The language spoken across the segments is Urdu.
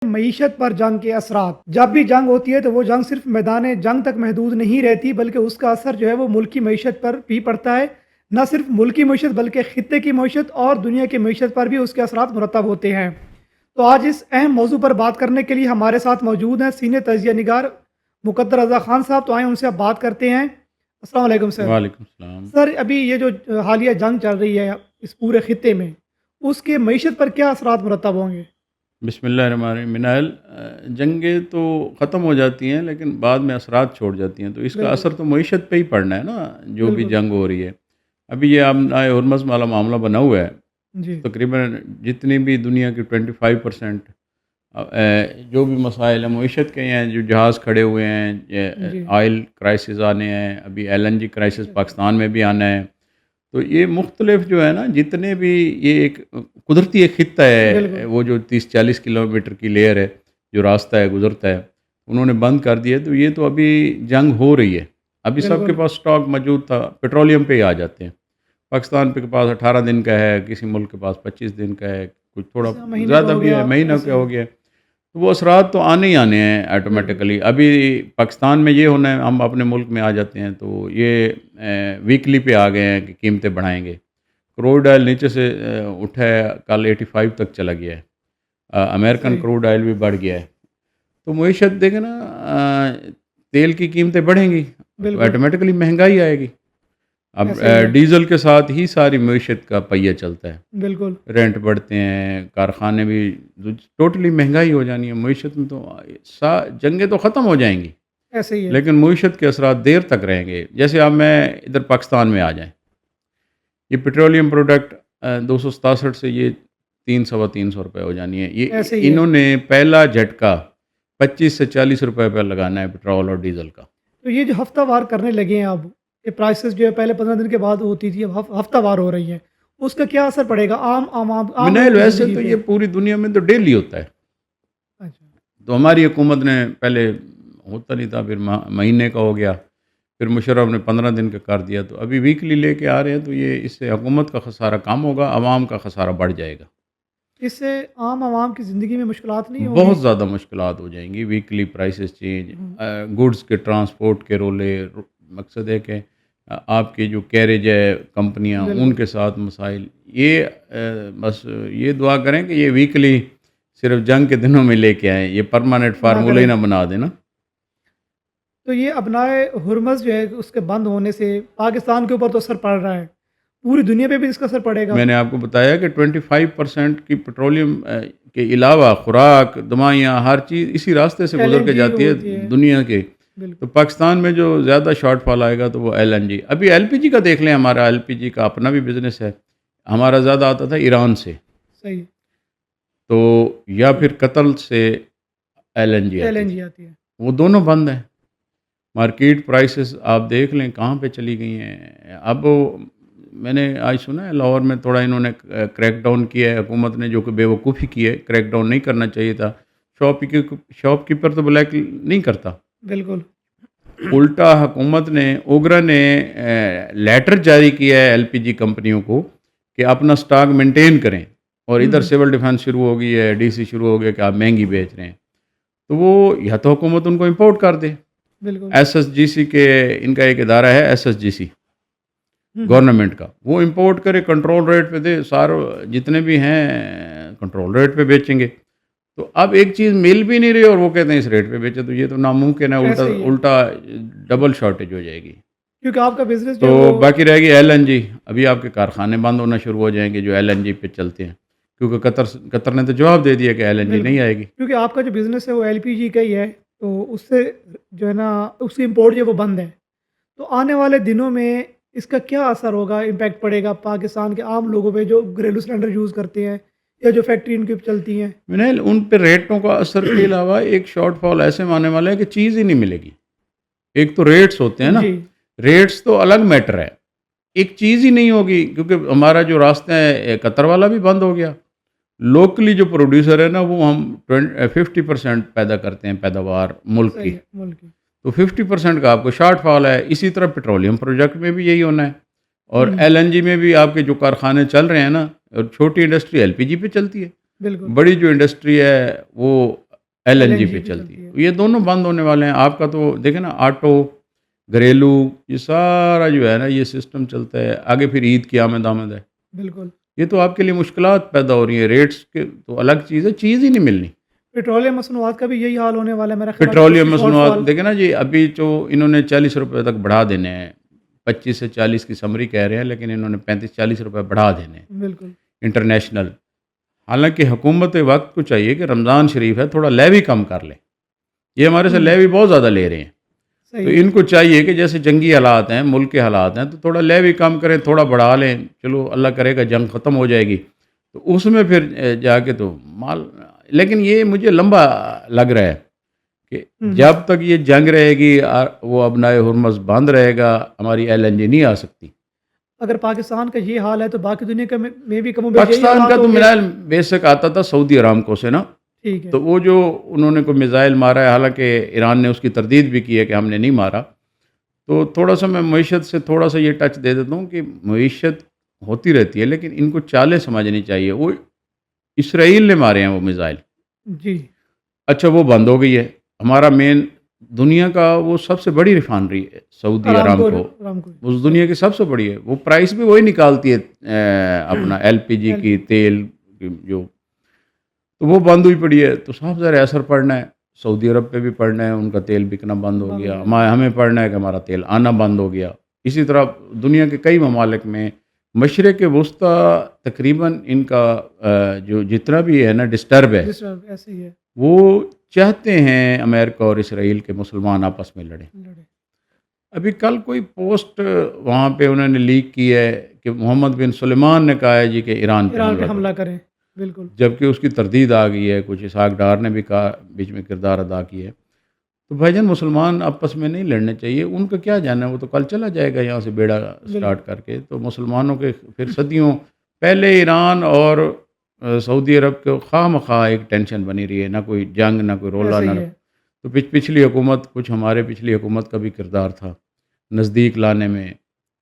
معیشت پر جنگ کے اثرات. جب بھی جنگ ہوتی ہے تو وہ جنگ صرف میدان جنگ تک محدود نہیں رہتی، بلکہ اس کا اثر جو ہے وہ ملکی معیشت پر بھی پڑتا ہے. نہ صرف ملکی معیشت بلکہ خطے کی معیشت اور دنیا کی معیشت پر بھی اس کے اثرات مرتب ہوتے ہیں. تو آج اس اہم موضوع پر بات کرنے کے لیے ہمارے ساتھ موجود ہیں سینئر تجزیہ نگار مقدر رضا خان صاحب. تو آئیں ان سے اب بات کرتے ہیں. السلام علیکم سر. وعلیکم السلام. سر ابھی یہ جو حالیہ جنگ چل رہی ہے اس پورے خطے میں، اس کے معیشت پر کیا اثرات مرتب ہوں گے؟ بسم اللہ الرحمن الرحیم. منال جنگیں تو ختم ہو جاتی ہیں لیکن بعد میں اثرات چھوڑ جاتی ہیں، تو اس کا بالکل اثر تو معیشت پہ ہی پڑنا ہے نا. جو بھی بالکل. جنگ ہو رہی ہے ابھی یہ ہرمز والا معاملہ بنا ہوا ہے. جی تقریباً جتنی بھی دنیا کی 25% جو بھی مسائل ہیں معیشت کے ہیں، جو جہاز کھڑے ہوئے ہیں، جی آئل کرائسس آنے ہیں، ابھی LNG کرائسس پاکستان میں بھی آنا ہے. تو یہ مختلف جو ہے نا، جتنے بھی یہ ایک قدرتی ایک خطہ ہے، بالکل وہ جو 30-40 کلومیٹر کی لیئر ہے جو راستہ ہے گزرتا ہے، انہوں نے بند کر دیا. تو یہ تو ابھی جنگ ہو رہی ہے. ابھی سب کے بالکل. پاس سٹاک موجود تھا، پیٹرولیم پہ ہی آ جاتے ہیں. پاکستان کے پاس 18 دن کا ہے، کسی ملک کے پاس 25 دن کا ہے، کچھ تھوڑا مہینے کا زیادہ ہو بھی ہے، گیا مہینہ ایسے کا ہی. ہو گیا. تو وہ اثرات تو آنے ہی آنے ہیں بالکل آٹومیٹیکلی. ابھی پاکستان میں یہ ہونا ہے، ہم اپنے ملک میں آ جاتے ہیں تو یہ ویکلی پہ آ گئے ہیں کہ قیمتیں بڑھائیں گے. کروڈ آئل نیچے سے اٹھا ہے، کل 85 تک چلا گیا ہے. امریکن صحیح. کروڈ آئل بھی بڑھ گیا ہے. تو معیشت دیکھیں نا، تیل کی قیمتیں بڑھیں گی تو بالکل آٹومیٹکلی مہنگائی آئے گی. اب ایسے ہی ہے. ڈیزل کے ساتھ ہی ساری معیشت کا پہیہ چلتا ہے. بالکل رینٹ بڑھتے ہیں، کارخانے بھی، ٹوٹلی مہنگائی ہو جانی ہے معیشت میں. تو جنگیں تو ختم ہو جائیں گی ایسے ہی ہے. لیکن معیشت کے اثرات دیر تک رہیں گے. جیسے اب میں ادھر پاکستان میں آ جائیں، یہ پیٹرولیم پروڈکٹ 267 سے یہ 300 روپے ہو جانی ہے. یہ ایسے ہی ہے. انہوں نے پہلا جھٹکا 25 سے 40 روپے پہ لگانا ہے پٹرول اور ڈیزل کا. تو یہ جو ہفتہ وار کرنے لگے ہیں اب، یہ پرائسز جو ہے پہلے 15 دن کے بعد ہوتی تھی، اب ہفتہ وار ہو رہی ہیں، اس کا کیا اثر پڑے گا عام لوگوں منائل کی ویسے زندگی تو پہ؟ یہ پوری دنیا میں تو ڈیلی ہوتا ہے. اچھا. تو ہماری حکومت نے پہلے ہوتا نہیں تھا، پھر مہینے کا ہو گیا، پھر مشرف نے 15 دن کا کر دیا. تو ابھی ویکلی لے کے آ رہے ہیں. تو یہ اس سے حکومت کا خسارہ کم ہوگا، عوام کا خسارہ بڑھ جائے گا. اس سے عام عوام کی زندگی میں مشکلات نہیں ہوں گی؟ بہت زیادہ مشکلات ہو جائیں گی. ویکلی پرائسز چینج، ہوں. گڈس کے ٹرانسپورٹ کے رولے. مقصد ہے کہ آپ کی جو کیریج ہے کمپنیاں، ان بالکل. کے ساتھ مسائل. یہ بس یہ دعا کریں کہ یہ ویکلی صرف جنگ کے دنوں میں لے کے آئیں، یہ پرماننٹ نہ فارمولہ ہی کریں. نہ بنا دینا. تو یہ ابنائے ہرمز جو ہے اس کے بند ہونے سے پاکستان کے اوپر تو اثر پڑ رہا ہے، پوری دنیا پہ بھی اس کا اثر پڑے گا. میں نے آپ کو بتایا کہ 25% کی پیٹرولیم کے علاوہ خوراک، دوائیاں، ہر چیز اسی راستے سے گزر کے LNG جاتی ہے ہوتی ہے. دنیا کے. بالکل تو پاکستان میں جو زیادہ شارٹ فال آئے گا تو وہ LNG. ابھی LPG کا دیکھ لیں، ہمارا LPG کا اپنا بھی بزنس ہے. ہمارا زیادہ آتا تھا ایران سے، صحیح. تو یا پھر قطر سے LNG آتی تھی. LNG آتی ہے. وہ دونوں بند ہیں. مارکیٹ پرائسز آپ دیکھ لیں کہاں پہ چلی گئی ہیں. اب میں نے آج سنا ہے لاہور میں تھوڑا انہوں نے کریک ڈاؤن کیا ہے حکومت نے، جو کہ بے وقوفی کی ہے. کریک ڈاؤن نہیں کرنا چاہیے تھا. شاپ کیپر تو بلیک نہیں کرتا. بالکل الٹا حکومت نے، اوگرا نے لیٹر جاری کیا ہے LPG کمپنیوں کو کہ اپنا سٹاک مینٹین کریں. اور ادھر سول ڈیفنس شروع ہو گئی ہے، DC شروع ہو گیا کہ آپ مہنگی بیچ رہے ہیں. تو وہ یا تو حکومت ان کو امپورٹ کر دے. بالکل. SSGC کے ان کا ایک ادارہ ہے SSGC گورنمنٹ کا، وہ امپورٹ کرے، کنٹرول ریٹ پہ دے. سارے جتنے بھی ہیں کنٹرول ریٹ پہ بیچیں گے. تو اب ایک چیز مل بھی نہیں رہی اور وہ کہتے ہیں اس ریٹ پہ بیچے. تو یہ تو ناممکن ہے. ایسے ہی ہے. الٹا ڈبل شارٹیج ہو جائے گی. کیونکہ آپ کا بزنس جو تو ہے وہ باقی رہے گی LNG. ابھی آپ کے کارخانے بند ہونا شروع ہو جائیں گے جو LNG پہ چلتے ہیں، کیونکہ قطر نے تو جواب دے دیا کہ LNG بالکل، نہیں آئے گی. کیونکہ آپ کا جو بزنس ہے وہ LPG کا ہی ہے، تو اس سے جو ہے نا اس کی امپورٹ جو ہے وہ بند ہے. تو آنے والے دنوں میں اس کا کیا اثر ہوگا، امپیکٹ پڑے گا پاکستان کے عام لوگوں پہ جو گھریلو سلنڈر یوز کرتے ہیں یا جو فیکٹری ان کی چلتی ہیں؟ ان پہ ریٹوں کا اثر کے علاوہ ایک شارٹ فال ایسے میں آنے والا ہے کہ چیز ہی نہیں ملے گی. ایک تو ریٹس ہوتے ہیں نا، جی ریٹس تو الگ میٹر ہے. ایک چیز ہی نہیں ہوگی کیونکہ ہمارا جو راستہ ہے قطر والا بھی بند ہو گیا. لوکلی جو پروڈیوسر ہے نا، وہ ہم 50% پیدا کرتے ہیں پیداوار ملک کی. صحیح ہے. ملک کی. تو 50% کا آپ کو شارٹ فال ہے. اسی طرح پیٹرولیم پروجیکٹ میں بھی یہی ہونا ہے. اور LNG میں بھی آپ کے جو کارخانے چل رہے ہیں نا، اور چھوٹی انڈسٹری LPG پہ چلتی ہے. بالکل بڑی جو انڈسٹری ہے وہ ایل این جی LNG پہ پہ چلتی چلتی ہے ہے. یہ دونوں بند ہونے والے ہیں. آپ کا تو دیکھیں نا آٹو گھریلو یہ سارا جو ہے نا یہ سسٹم چلتا ہے. آگے پھر عید کی آمد آمد ہے. بالکل یہ تو آپ کے لیے مشکلات پیدا ہو رہی ہیں. ریٹس کے تو الگ چیز ہے, چیز ہی نہیں ملنی. پیٹرولیم مصنوعات کا بھی یہی حال ہونے والا ہے میرا خیال ہے پیٹرولیم شارٹ مصنوعات فال دیکھیں نا جی, ابھی جو انہوں نے 40 روپے تک بڑھا دینے ہیں, 25 سے 40 کی سمری کہہ رہے ہیں, لیکن انہوں نے 35-40 روپے بڑھا دینے ہیں بالکل انٹرنیشنل. حالانکہ حکومت وقت کو چاہیے کہ رمضان شریف ہے تھوڑا لیوی کم کر لے. یہ ہمارے سے لیوی بہت زیادہ لے رہے ہیں. تو صحیح ہے ان کو چاہیے کہ جیسے جنگی حالات ہیں, ملک کے حالات ہیں, تو تھوڑا لیوی کم کریں, تھوڑا بڑھا لیں. چلو اللہ کرے گا جنگ ختم ہو جائے گی تو اس میں پھر جا کے تو مال. لیکن یہ مجھے لمبا لگ رہا ہے کہ جب تک یہ جنگ رہے گی, وہ ابنائے ہرمز بند رہے گا, ہماری ایل این جی نہیں آ سکتی. اگر پاکستان کا یہ حال ہے تو باقی دنیا کا میں بھی کم و بیش یہی پاکستان حالات کا تو ہوں گے. میرا بیسک آتا تھا سعودی ارامکو سے نا, ٹھیک ہے تو وہ جو انہوں نے کوئی میزائل مارا ہے, حالانکہ ایران نے اس کی تردید بھی کی ہے کہ ہم نے نہیں مارا. تو تھوڑا سا میں معیشت سے تھوڑا سا یہ ٹچ دے دیتا ہوں کہ معیشت ہوتی رہتی ہے, لیکن ان کو چالیں سمجھنی چاہیے. وہ اسرائیل نے مارے ہیں وہ میزائل. جی اچھا وہ بند ہو گئی ہے. ہمارا مین دنیا کا وہ سب سے بڑی ریفائنری ہے سعودی ارامکو, رام کو اس دنیا کی سب سے بڑی ہے. وہ پرائس بھی وہی نکالتی ہے اپنا ایل پی جی کی, تیل کی جو, تو وہ بند ہوئی پڑی ہے. تو صاف ظاہر اثر پڑنا ہے, سعودی عرب پہ بھی پڑنا ہے, ان کا تیل بکنا بند ہو گیا. ہمیں پڑنا ہے کہ ہمارا تیل آنا بند ہو گیا. اسی طرح دنیا کے کئی ممالک میں مشرق وسطیٰ تقریباً ان کا جو جتنا بھی ہے نا ڈسٹرب ہے, جس طرح ایسے ہی ہے وہ چاہتے ہیں امریکہ اور اسرائیل کے مسلمان آپس میں لڑیں. لڑے. ابھی کل کوئی پوسٹ وہاں پہ انہوں نے لیک کی ہے کہ محمد بن سلیمان نے کہا ہے جی کہ ایران پہ ایران پہ حملہ کرو, حملہ کریں. بالکل جبکہ اس کی تردید آ گئی ہے. کچھ اسحاق ڈار نے بھی کہا, بیچ میں کردار ادا کیا ہے. تو بھائی جان مسلمان آپس میں نہیں لڑنے چاہیے. ان کا کیا جانا ہے, وہ تو کل چلا جائے گا یہاں سے بیڑا سٹارٹ کر کے. تو مسلمانوں کے پھر صدیوں پہلے ایران اور سعودی عرب کے خواہ مخواہ ایک ٹینشن بنی رہی ہے, نہ کوئی جنگ نہ کوئی رولا ایسے نہ. ہی ہے. تو پچھلی حکومت, کچھ ہمارے پچھلی حکومت کا بھی کردار تھا نزدیک لانے میں.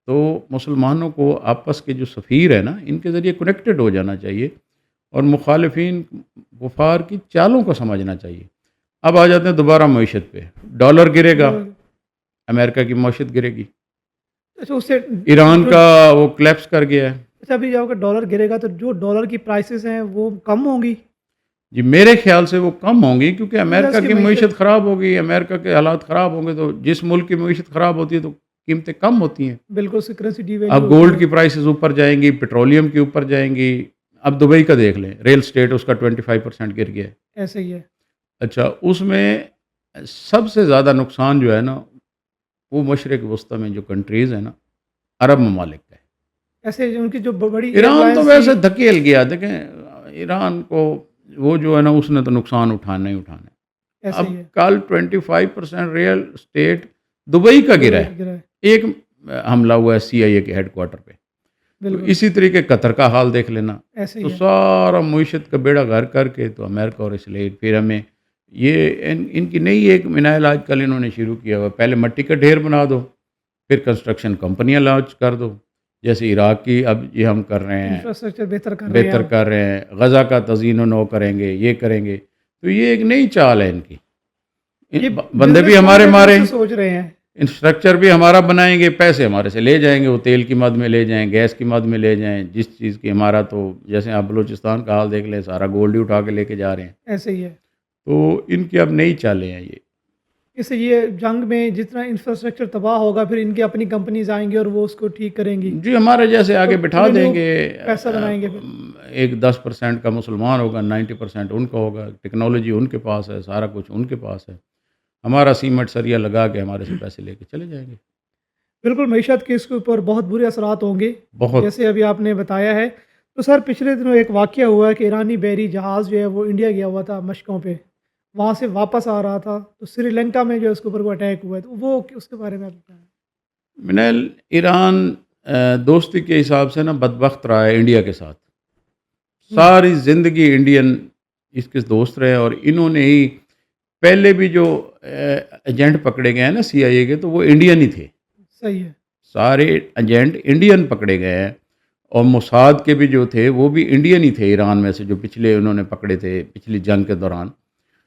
تو مسلمانوں کو آپس کے جو سفیر ہیں نا, ان کے ذریعے کنیکٹڈ ہو جانا چاہیے اور مخالفین کفار کی چالوں کو سمجھنا چاہیے. اب آ جاتے ہیں دوبارہ معیشت پہ. ڈالر گرے گا, امریکہ کی معیشت گرے گی. اچھا اس سے ایران کا وہ کلیپس کر گیا ہے. اچھا ابھی جب ڈالر گرے گا تو جو ڈالر کی پرائسز ہیں وہ کم ہوں گی. جی میرے خیال سے وہ کم ہوں گی, کیونکہ امریکہ اس کی کی معیشت خراب ہوگی. امریکہ کے حالات خراب ہوں گے تو جس ملک کی معیشت خراب ہوتی ہے تو قیمتیں کم ہوتی ہیں. بالکل اس کی کرنسی ڈی ویلیو اب گولڈ کی پرائسز اوپر جائیں گی, پیٹرولیم کی اوپر جائیں گی. اب دبئی کا دیکھ لیں, ریل اسٹیٹ اس کا 25% گر گیا ہے. ایسے ہی ہے. اچھا اس میں سب سے زیادہ نقصان جو ہے نا وہ مشرق وسطیٰ میں جو کنٹریز ہیں نا, عرب ممالک کا ہے. ایسے ان کی جو بڑی ایران تو ویسے دھکیل گیا. دیکھیں ایران کو وہ جو ہے نا اس نے تو نقصان اٹھانا ہی اٹھانا ہے. اب کل 25% ریل اسٹیٹ دبئی کا گرا ہے. ایک حملہ ہوا ہے سی آئی اے کے ہیڈ کوارٹر پہ. تو اسی طریقے قطر کا حال دیکھ لینا. تو سارا معیشت کا بیڑا گھر کر کے تو امریکہ اور اسرائیل. پھر ہمیں یہ ان کی نئی ایک منائل آج کل انہوں نے شروع کیا ہوا, پہلے مٹی کا ڈھیر بنا دو, پھر کنسٹرکشن کمپنیاں لانچ کر دو, جیسے عراق کی اب یہ ہم کر رہے ہیں, انفراسٹرکچر بہتر کر رہے ہیں. غزہ کا تزئین و نو کریں گے, یہ کریں گے. تو یہ ایک نئی چال ہے ان کی. بندے بھی ہمارے مارے, سوچ رہے ہیں, انفراسٹرکچر بھی ہمارا بنائیں گے, پیسے ہمارے سے لے جائیں گے. وہ تیل کی مد میں لے جائیں, گیس کی مد میں لے جائیں, جس چیز کی ہمارا تو جیسے آپ بلوچستان کا حال دیکھ لیں, سارا گولڈ ہی اٹھا کے لے کے جا رہے ہیں. ایسے ہی ہے. تو ان کی اب نئی چالیں ہیں. اس سے یہ جنگ میں جتنا انفراسٹرکچر تباہ ہوگا پھر ان کی اپنی کمپنیز آئیں گی اور وہ اس کو ٹھیک کریں گی. جی ہمارے جیسے آگے بٹھا دیں گے, پیسہ بنائیں گے. ایک 10% کا مسلمان ہوگا, 90% ان کا ہوگا. ٹیکنالوجی ان کے پاس ہے, سارا کچھ ان کے پاس ہے. ہمارا سیمنٹ سریا لگا کے ہمارے سے پیسے لے کے چلے جائیں گے. بالکل معیشت کے اس کے اوپر بہت برے اثرات ہوں گے, بہت. جیسے ابھی آپ نے بتایا ہے. تو سر پچھلے دنوں ایک واقعہ ہوا ہے کہ ایرانی بحری جہاز جو ہے وہ انڈیا گیا ہوا تھا مشقوں پہ, وہاں سے واپس آ رہا تھا تو سری لنکا میں جو اس کے اوپر وہ اٹیک ہوا ہے, تو وہ اس کے بارے میں آپ بتائیں. منیل ایران دوستی کے حساب سے نا بدبخت رہا ہے انڈیا کے ساتھ. ساری زندگی انڈین اس کے دوست رہے, اور انہوں نے ہی پہلے بھی جو ایجنٹ پکڑے گئے ہیں نا سی آئی اے کے, تو وہ انڈین ہی تھے. صحیح ہے. سارے ایجنٹ انڈین پکڑے گئے ہیں, اور موساد کے بھی جو تھے وہ بھی انڈین ہی تھے ایران میں سے, جو پچھلے انہوں نے پکڑے تھے پچھلی جنگ کے دوران.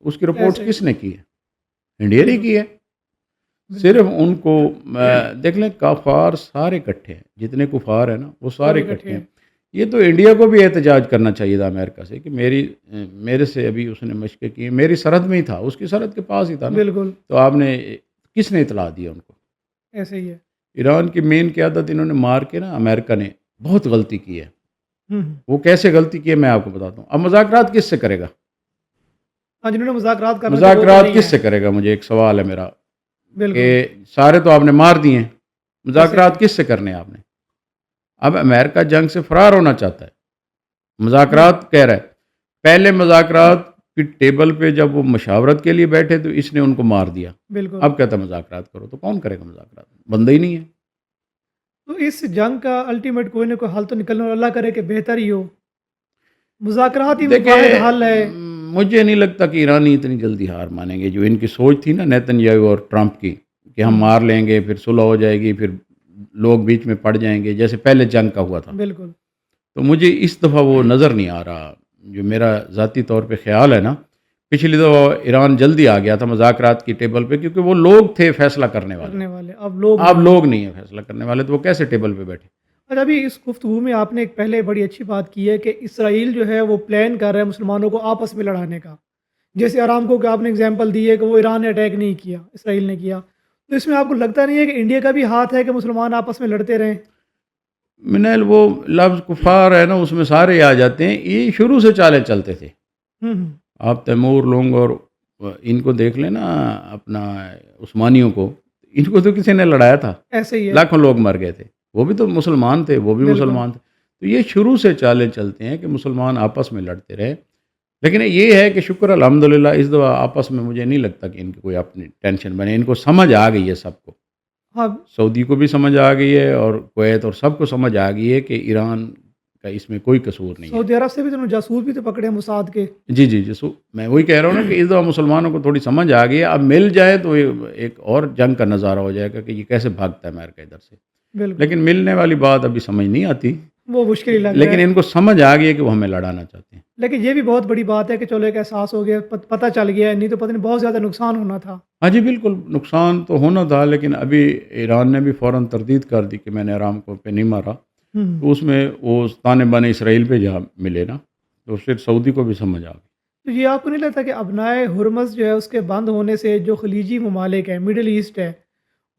اس کی رپورٹس ایسے ہی کس نے کی ہے؟ انڈیا نے بالکل کی ہے۔ بالکل صرف ان کو دیکھ لیں کفار سارے اکٹھے ہیں، جتنے کفار ہیں نا وہ سب سارے اکٹھے اکٹھے ہیں۔ ہیں یہ تو انڈیا کو بھی احتجاج کرنا چاہیے تھا امریکہ سے کہ میرے سے ابھی اس نے مشقیں کی ہیں، میری سرحد میں ہی تھا، اس کی سرحد کے پاس ہی تھا نا، بالکل تو آپ نے کس نے اطلاع دیا ان کو؟ ایسے ہی ہے ایران کی مین قیادت انہوں نے مار کے نا امریکہ نے بہت غلطی کی ہے۔ ہوں وہ کیسے غلطی کی ہے میں آپ کو بتاتا ہوں۔ اب مذاکرات کس سے کرے گا؟ ہاں جنہوں نے مذاکرات کرنا تھے وہ تو مذاکرات نہیں کس ہے سے کرے گا؟ مجھے ایک سوال ہے میرا کہ بالکل سارے تو آپ نے مار دیے ہیں، ایسے ہی مذاکرات کس سے کرنے ہیں آپ نے؟ اب امریکہ جنگ سے فرار ہونا چاہتا ہے، ہوں مذاکرات کہہ رہا ہے۔ پہلے مذاکرات کی ٹیبل پہ جب وہ مشاورت کے لیے بیٹھے تو اس نے ان کو مار دیا، بالکل اب کہتا ہے مذاکرات کرو، تو کون کرے گا مذاکرات؟ بندہ ہی نہیں ہے۔ تو اس جنگ کا الٹیمیٹ کوئی نہ کوئی حل تو نکلنا اور اللہ کرے کہ بہتر ہی ہو مذاکرات ہی واحد دیکھیں حل ہے مجھے نہیں لگتا کہ ایرانی اتنی جلدی ہار مانیں گے۔ جو ان کی سوچ تھی نا نیتن یاہو اور ٹرمپ کی کہ ہم ہوں مار لیں گے پھر صلح ہو جائے گی، پھر لوگ بیچ میں پڑ جائیں گے جیسے پہلے جنگ کا ہوا تھا، بالکل تو مجھے اس دفعہ وہ نظر نہیں آ رہا۔ جو میرا ذاتی طور پہ خیال ہے نا، پچھلی دفعہ ایران جلدی آ گیا تھا مذاکرات کی ٹیبل پہ کیونکہ وہ لوگ تھے فیصلہ کرنے والے، کرنے والے اب لوگ اب نہیں ہیں لوگ نہیں ہیں فیصلہ کرنے والے، تو وہ کیسے ٹیبل پہ بیٹھے؟ اور ابھی اس گفتگو میں آپ نے ایک پہلے بڑی اچھی بات کی ہے کہ اسرائیل جو ہے وہ پلان کر رہا ہے مسلمانوں کو آپس میں لڑانے کا جیسے آرامکو کا آپ نے اگزامپل دی ہے کہ وہ ایران نے اٹیک نہیں کیا اسرائیل نے کیا تو اس میں آپ کو لگتا نہیں ہے کہ انڈیا کا بھی ہاتھ ہے کہ مسلمان آپس میں لڑتے رہیں منیل وہ لفظ کفار ہے نا اس میں سارے آ جاتے ہیں، یہ شروع سے چالیں چلتے تھے۔ ہوں آپ تیمور لونگ اور ان کو دیکھ لیں نا، اپنا عثمانیوں کو، ان کو تو کسی نے لڑایا تھا، ایسے ہی ہے لاکھوں لوگ مر گئے تھے، وہ بھی تو مسلمان تھے، وہ بھی بالکل مسلمان تھے۔ تو یہ شروع سے چالیں چلتے ہیں کہ مسلمان آپس میں لڑتے رہے، لیکن یہ ہے کہ شکر الحمدللہ اس دفعہ آپس میں مجھے نہیں لگتا کہ ان کی کوئی اپنی ٹینشن بنے، ان کو سمجھ آ گئی ہے سب کو، ہاں سعودی کو بھی سمجھ آ گئی ہے اور کویت اور سب کو سمجھ آ گئی ہے کہ ایران کا اس میں کوئی قصور نہیں ہے۔ سعودی عرب سے بھی تو جاسوس بھی تو پکڑے ہیں موساد کے جی جی جی میں وہی کہہ رہا ہوں نا کہ اس دفعہ مسلمانوں کو تھوڑی سمجھ آ گئی ہے، اب مل جائے تو ایک اور جنگ کا نظارہ ہو جائے گا کہ یہ کیسے بھاگتا ہے امریکہ ادھر سے، بالکل لیکن ملنے والی بات ابھی سمجھ نہیں آتی، وہ مشکل ہی لگ رہا لیکن ہے ان کو سمجھ آ گئی ہے کہ وہ ہمیں لڑانا چاہتے ہیں۔ لیکن یہ بھی بہت بڑی بات ہے کہ چلو ایک احساس ہو گیا پتہ چل گیا نہیں تو پتہ نہیں بہت زیادہ نقصان ہونا تھا ہاں جی بالکل نقصان تو ہونا تھا، لیکن ابھی ایران نے بھی فوراً تردید کر دی کہ میں نے آرامکو پہ نہیں مارا، ہوں تو اس میں وہ تانے بانے اسرائیل پہ جا ملے نا، تو پھر سعودی کو بھی سمجھ آ گئی۔ تو یہ آپ کو نہیں لگتا کہ ابنائے ہرمز جو ہے اس کے بند ہونے سے جو خلیجی ممالک ہیں مڈل ایسٹ ہے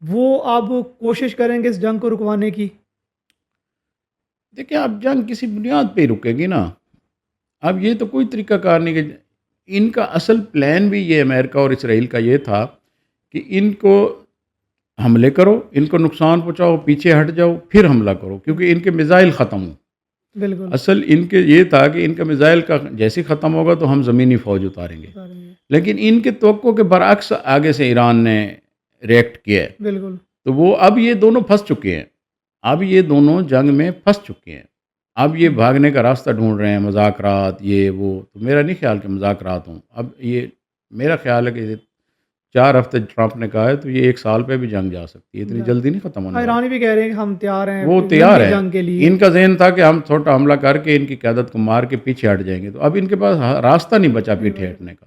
وہ اب کوشش کریں گے اس جنگ کو رکوانے کی دیکھیں اب جنگ کسی بنیاد پہ ہی رکے گی نا، اب یہ تو کوئی طریقہ کار نہیں کہ ان کا اصل پلان بھی یہ امریکہ اور اسرائیل کا یہ تھا کہ ان کو حملے کرو، ان کو نقصان پہنچاؤ، پیچھے ہٹ جاؤ، پھر حملہ کرو، کیونکہ ان کے میزائل ختم ہوں۔ بالکل اصل ان کے یہ تھا کہ ان کا میزائل کا جیسے ہی ختم ہوگا تو ہم زمینی فوج اتاریں گے، بتا رہے ہیں لیکن ان کے توقع کے برعکس آگے سے ایران نے ریئیکٹ کیا ہے، بالکل تو وہ اب یہ دونوں پھنس چکے ہیں، اب یہ دونوں جنگ میں پھنس چکے ہیں، اب یہ بھاگنے کا راستہ ڈھونڈ رہے ہیں، مذاکرات یہ وہ، تو میرا نہیں خیال کہ مذاکرات ہوں، اب یہ میرا خیال ہے کہ 4 ہفتے ٹرمپ نے کہا ہے تو یہ 1 سال پہ بھی جنگ جا سکتی ہے، اتنی جلدی نہیں ختم ہونے والی۔ ایرانی بھی کہہ رہے ہیں کہ ہم تیار ہیں وہ تیار لمبی ہے، جنگ کے لیے ان کا ذہن تھا کہ ہم چھوٹا حملہ کر کے ان کی قیادت کو مار کے پیچھے ہٹ جائیں گے، تو اب ان کے پاس راستہ نہیں بچا پیچھے ہٹنے کا۔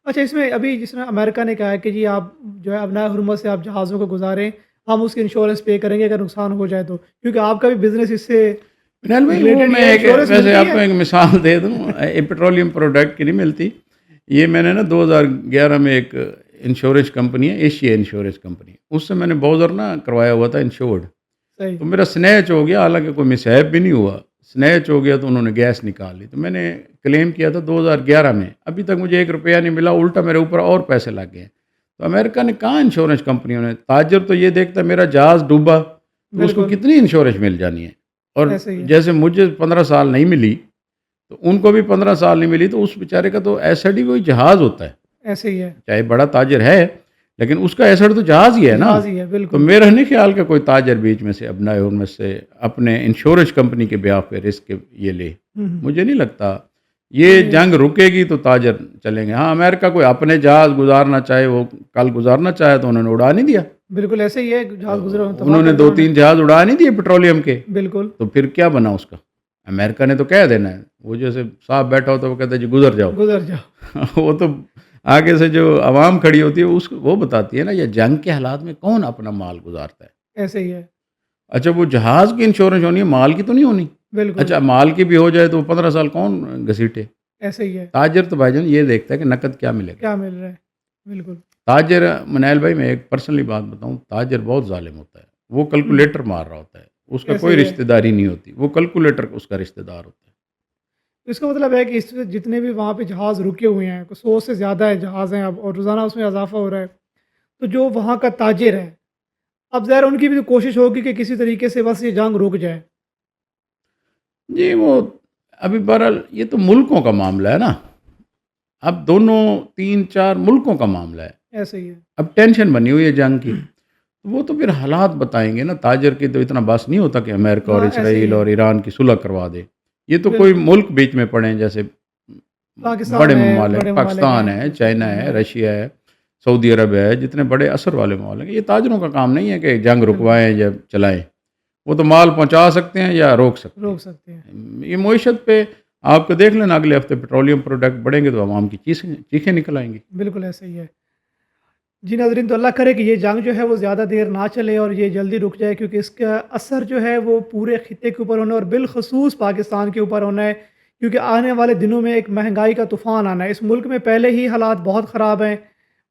اچھا اس میں ابھی جس طرح امریکہ نے کہا ہے کہ جی آپ جو ہے ابنائے حرمت سے آپ جہازوں کو گزاریں ہم اس کی انشورنس پے کریں گے اگر نقصان ہو جائے تو کیونکہ آپ کا بھی بزنس اس سے بنال بھائی وہ related میں ہے، ایک insurance ویسے ملتی آپ ہے؟ کو ایک مثال دے دوں، پیٹرولیم پروڈکٹ کی نہیں ملتی، یہ میں نے نا 2011 میں ایک انشورنس کمپنی ہے، ایشیا انشورنس کمپنی، اس سے میں نے باؤزر نا کروایا ہوا تھا انشورڈ، صحیح تو میرا سنیچ ہو گیا، حالانکہ کوئی مسہیب بھی نہیں ہوا، سنیچ ہو گیا تو انہوں نے گیس نکال لی، تو میں نے کلیم کیا تھا 2011 میں، ابھی تک مجھے 1 روپیہ نہیں ملا، الٹا میرے اوپر اور پیسے لگ گئے۔ تو امریکہ نے کہاں انشورنس کمپنیوں نے، تاجر تو یہ دیکھتا میرا جہاز ڈوبا تو اس کو بالکل کتنی انشورنس مل جانی ہے، اور ایسے ہی ہے جیسے مجھے 15 سال نہیں ملی تو ان کو بھی 15 سال نہیں ملی، تو اس بیچارے کا تو ایسڈ ہی وہی جہاز ہوتا ہے، ایسے ہی ہے چاہے بڑا تاجر ہے لیکن اس کا ایسڈ تو جہاز ہی ہے نا۔ جہاز ہی ہے تو بالکل میرا نہیں خیال کہ کوئی تاجر بیچ میں سے ابنائے حرمت میں سے اپنے انشورنس کمپنی کے بیاف پہ رسک یہ لے، مجھے نہیں لگتا یہ جنگ رکے گی تو تاجر چلیں گے۔ ہاں امریکہ کوئی اپنے جہاز گزارنا چاہے، وہ کل گزارنا چاہے تو انہوں نے اڑا نہیں دیا، بالکل ایسے ہی ہے، جہاز گزرے ہوئے تباہ انہوں نے کر دیا دو انہوں نے۔ تین جہاز اڑا نہیں دیے پیٹرولیم کے، بالکل تو پھر کیا بنا اس کا؟ امریکہ نے تو کہہ دینا ہے، وہ جیسے صاحب بیٹھا ہوتا ہے وہ کہتا ہے جی گزر جاؤ گزر جاؤ۔ وہ تو آگے سے جو عوام کھڑی ہوتی ہے وہ بتاتی ہے نا، یہ جنگ کے حالات میں کون اپنا مال گزارتا ہے؟ ایسے ہی ہے، اچھا وہ جہاز کی انشورنس ہونی ہے، مال کی تو نہیں ہونی؟ بالکل اچھا مال کی بھی ہو جائے تو 15 سال کون گھسیٹے؟ ایسے ہی ہے، تاجر تو بھائی جان یہ دیکھتا ہے کہ نقد کیا ملے گا۔ کیا مل رہا ہے، بالکل تاجر منائل بھائی میں ایک پرسنلی بات بتاؤں، تاجر بہت ظالم ہوتا ہے، وہ کیلکولیٹر مار رہا ہوتا ہے، اس کا ایسے کوئی ہی ہے۔ رشتہ داری نہیں ہوتی، وہ کیلکولیٹر اس کا رشتہ دار ہوتا ہے۔ اس کا مطلب ہے کہ اس میں جتنے بھی وہاں پہ جہاز رکے ہوئے ہیں، 100 سے زیادہ ہے جہاز ہیں اب، اور روزانہ اس میں اضافہ ہو رہا ہے، تو جو وہاں کا تاجر ہے، اب ظاہر ان کی بھی تو کوشش ہوگی کہ کسی طریقے سے بس یہ جنگ رک جائے۔ جی وہ ابھی بہرحال یہ تو ملکوں کا معاملہ ہے نا، اب دونوں 3 4 ملکوں کا معاملہ ہے، ایسے ہی ہے، اب ٹینشن بنی ہوئی ہے جنگ کی، وہ تو پھر حالات بتائیں گے نا، تاجر کی تو اتنا بس نہیں ہوتا کہ امریکہ اور ہاں ایسے ہی اسرائیل ہے، اور ایران کی صلح کروا دے، یہ تو کوئی بالکل ملک بیچ میں پڑے ہیں، جیسے بڑے پاکستان ہے، ممالک، بڑے ممالک پاکستان ہیں، ہے، چائنا ہے، رشیا ہے، سعودی عرب ہے، جتنے بڑے اثر والے ممالک ہیں، یہ تاجروں کا کام نہیں ہے کہ جنگ بالکل رکوائیں یا چلائیں، وہ تو مال پہنچا سکتے ہیں یا روک سکتے روک سکتے ہیں، ہیں۔ یہ معیشت پہ آپ کو دیکھ لینا، اگلے ہفتے پیٹرولیم پروڈکٹ بڑھیں گے تو عوام کی چیخیں نکل آئیں گی۔ بالکل ایسے ہی ہے۔ جی ناظرین، تو اللہ کرے کہ یہ جنگ جو ہے وہ زیادہ دیر نہ چلے اور یہ جلدی رک جائے، کیونکہ اس کا اثر جو ہے وہ پورے خطے کے اوپر ہونا ہے اور بالخصوص پاکستان کے اوپر ہونا ہے، کیونکہ آنے والے دنوں میں ایک مہنگائی کا طوفان آنا ہے۔ اس ملک میں پہلے ہی حالات بہت خراب ہیں،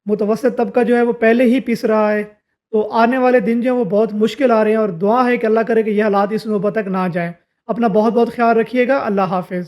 متوسط طبقہ جو ہے وہ پہلے ہی پس رہا ہے، تو آنے والے دن جو ہیں وہ بہت مشکل آ رہے ہیں، اور دعا ہے کہ اللہ کرے کہ یہ حالات اس نوبت تک نہ جائیں۔ اپنا بہت بہت خیال رکھیے گا۔ اللہ حافظ۔